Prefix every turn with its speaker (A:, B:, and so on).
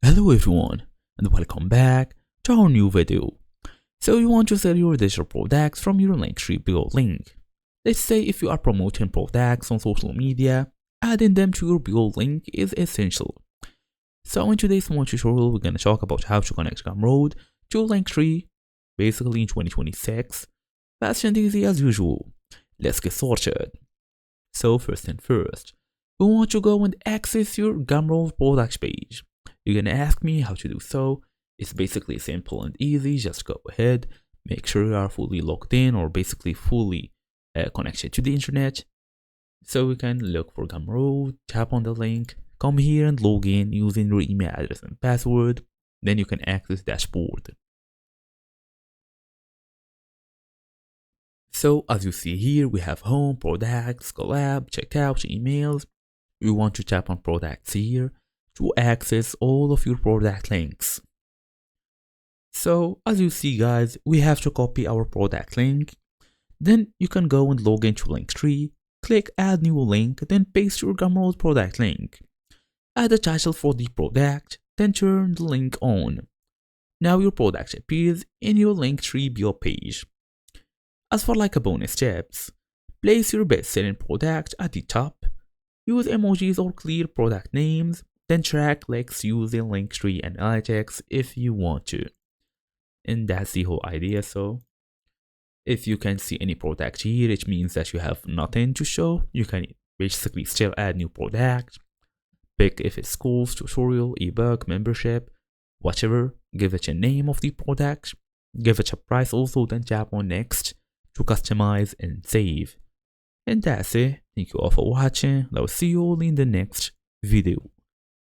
A: Hello everyone and welcome back to our new video. So you want to sell your digital products from your Linktree below link. Let's say if you are promoting products on social media, adding them to your bio link is essential. So in today's small tutorial we're going to talk about how to connect Gumroad to Linktree, basically in 2026. Fast and easy as usual. Let's get started. So first thing first, we want to go and access your Gumroad product page. You're gonna ask me how to do so. It's basically simple and easy. Just go ahead, make sure you are fully logged in or basically fully connected to the internet. So we can look for Gumroad, tap on the link, come here and log in using your email address and password. Then you can access dashboard. So as you see here, we have home, products, collab, checkout, emails. We want to tap on products here to access all of your product links. So as you see guys, we have to copy our product link. Then you can go and log into Linktree, click add new link, then paste your Gumroad product link. Add a title for the product, then turn the link on. Now your product appears in your Linktree bio page. As for like a bonus tips, place your best selling product at the top, use emojis or clear product names, then track clicks using Linktree analytics if you want to. And that's the whole idea. So if you can see any product here, it means that you have nothing to show. You can basically still add new product, pick if it's course, tutorial, ebook, membership, whatever. Give it a name of the product, give it a price also, then tap on next to customize and save. And that's it. Thank you all for watching. I'll see you all in the next video.